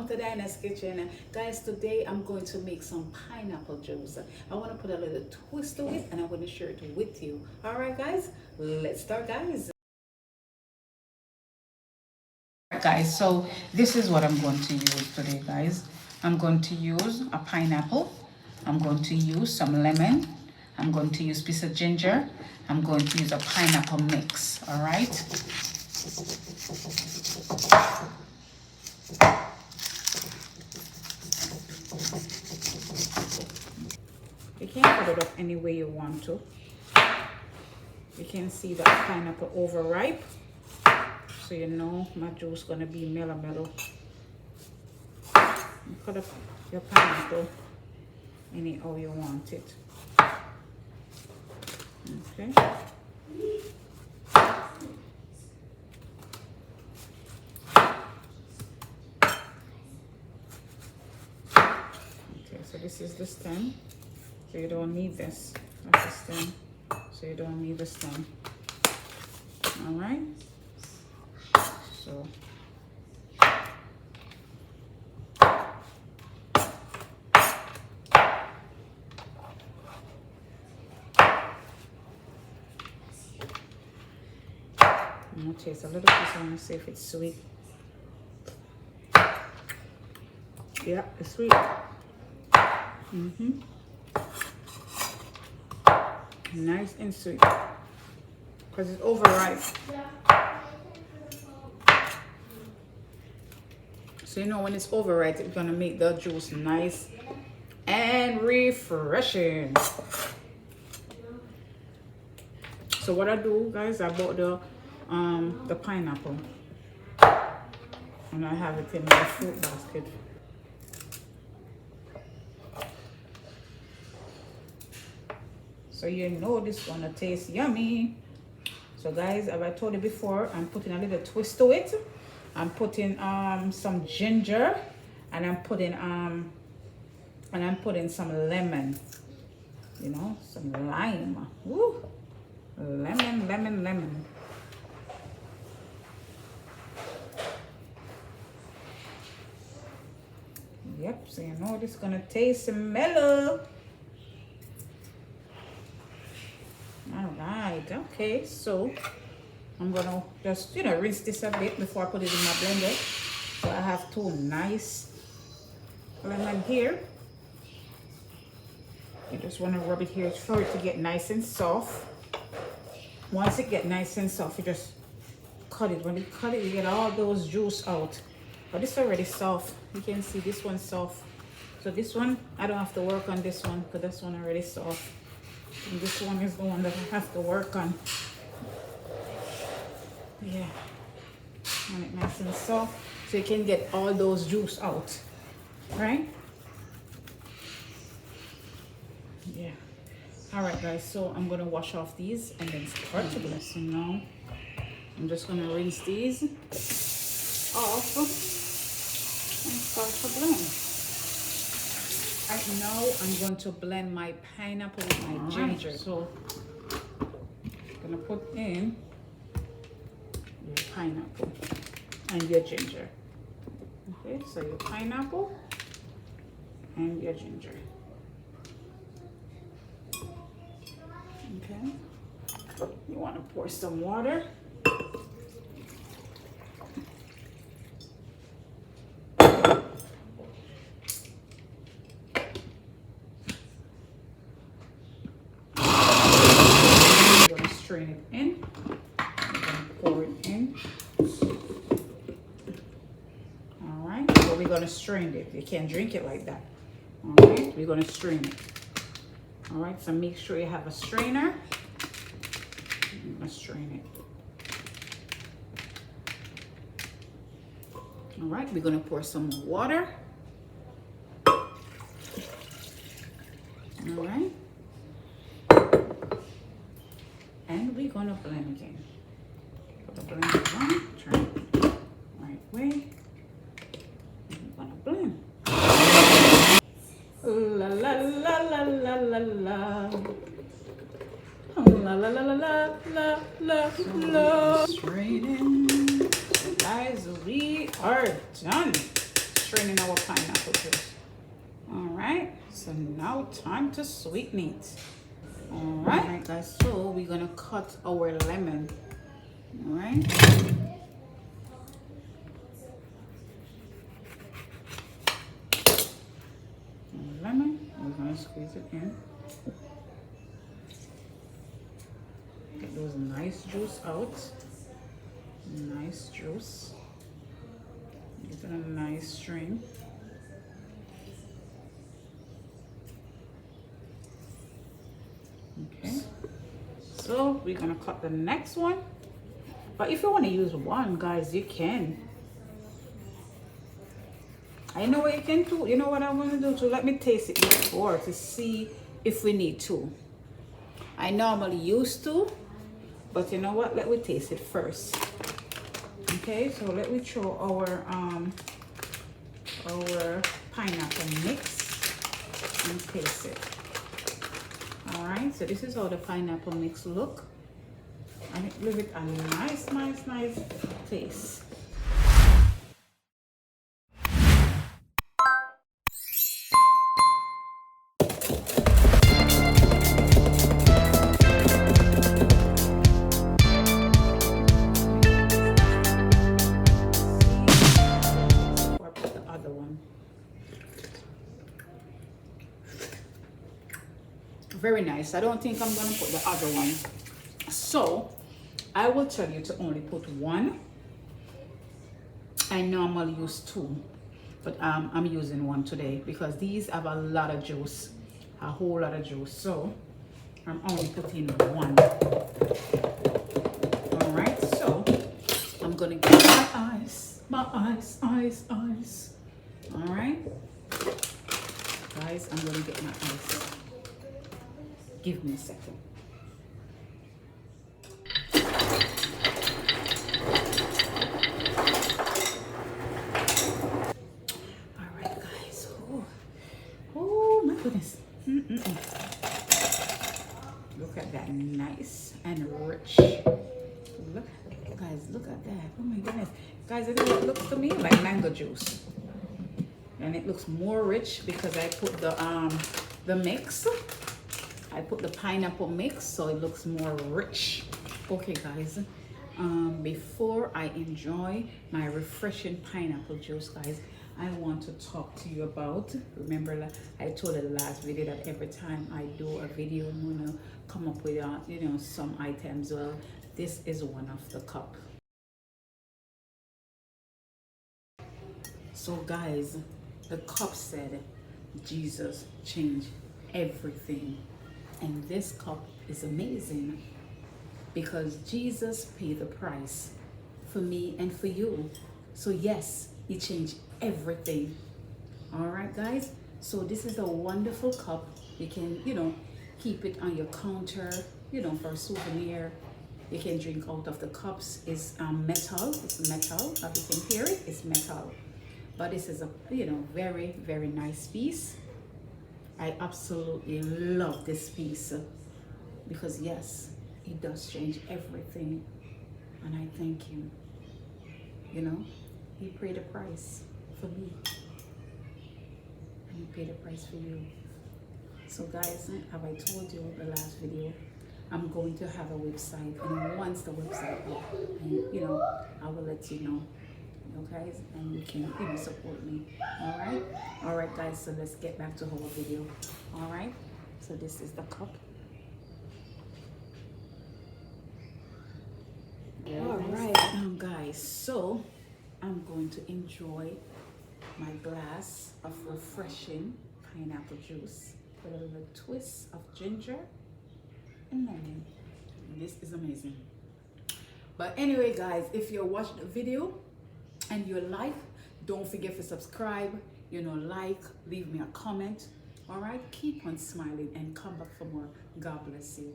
welcome to Dinah's Kitchen. Guys, today I'm going to make some pineapple juice. I want to put a little twist to it and I'm going to share it with you. All right, guys, let's start, guys. Guys, so this is what I'm going to use today, guys. I'm going to use a pineapple. I'm going to use some lemon. I'm going to use a piece of ginger. I'm going to use a pineapple mix. All right. You can cut it up any way you want to. You can see that pineapple overripe, so you know my juice gonna be mellow. You cut up your pineapple any how you want it. Okay. Okay, so this is the stem. So you don't need this. That's the stem. So you don't need the stem. All right. So I'm gonna taste a little piece. I want to see if it's sweet. Yeah, it's sweet. Nice and sweet because it's overripe. So you know when it's overripe, it's gonna make the juice nice and refreshing. So what I do, guys, I bought the pineapple and I have it in my fruit basket. So you know this is gonna taste yummy. So guys, as I told you before, I'm putting a little twist to it. I'm putting some ginger and I'm putting some lemon. You know, some lime. Woo! Lemon. Yep, so you know this is gonna taste mellow. Alright, okay, so I'm gonna just rinse this a bit before I put it in my blender. So I have two nice lemon here. You just want to rub it here for it to get nice and soft. Once it gets nice and soft, you just cut it. When you cut it, you get all those juice out. But it's already soft. You can see this one's soft. So this one, I don't have to work on this one because this one already soft. And this one is the one that I have to work on. Yeah. Want it nice and soft so you can get all those juice out. Right? Yeah. Alright guys, so I'm gonna wash off these and then start to blend. So now I'm just gonna rinse these off and start to blend. Right now I'm going to blend my pineapple with my ginger. So I'm gonna put in your pineapple and your ginger. Okay, so your pineapple and your ginger. Okay, you want to pour some water. Strain it in. I'm going to pour it in. All right, so we're going to strain it. You can't drink it like that. All right, we're going to strain it. All right, so make sure you have a strainer. I'm going to strain it. All right, we're going to pour some water. All right. And we're gonna blend again. Put the blender on, turn it the right way. And we're gonna blend. La la la la la la la. La la la la la la. Straight in. Guys, we are done. straining our pineapple juice. All right, so now time to sweeten it. All right, guys, so we're gonna cut our lemon. All right. Lemon, we're gonna squeeze it in. Get those nice juice out. Nice juice. Get it a nice string. Okay. So we're gonna cut the next one. But if you want to use one, guys, you can. I know what you can do. You know what I'm gonna do? So let me taste it before to see if we need to. I normally used to, but you know what? Let me taste it first. Okay, so let me throw our pineapple mix and taste it. All right, so this is how the pineapple mix look, and it give it a nice taste. Very nice. I don't think I'm gonna put the other one, so I will tell you to only put one. I normally use two, but I'm using one today because these have a lot of juice, a whole lot of juice, so I'm only putting one. All right, so I'm gonna get my ice. All right, guys, I'm gonna get my ice. Give me a second. All right, guys. Oh my goodness. Look at that, nice and rich. Look, guys, look at that. Oh my goodness, guys, it looks to me like mango juice, and it looks more rich because I put the mix. I put the pineapple mix, so it looks more rich. Okay, guys, before I enjoy my refreshing pineapple juice, guys, I want to talk to you about, remember I told the last video that every time I do a video, I'm gonna come up with you know, some items. Well, this is one of the cup. So guys, the cup said Jesus changed everything. And this cup is amazing because Jesus paid the price for me and for you. So yes, he changed everything. All right, guys. So this is a wonderful cup. You can, you know, keep it on your counter, you know, for a souvenir. You can drink out of the cups. It's metal. It's metal. As you can hear it, it's metal. But this is a, you know, very nice piece. I absolutely love this piece because yes, it does change everything, and I thank him. You know, he paid a price for me, and he paid a price for you. So guys, have I told you in the last video, I'm going to have a website, and once the website up, and you know, I will let you know. Okay, and you can, you know, support me. All right guys, so let's get back to our video. All right, so this is the cup. All right, guys, so I'm going to enjoy my glass of refreshing pineapple juice with a little twist of ginger and lemon. This is amazing. But anyway, guys, if you're watching the video and you like, don't forget to subscribe, you know, like, leave me a comment. All right, keep on smiling and come back for more. God bless you.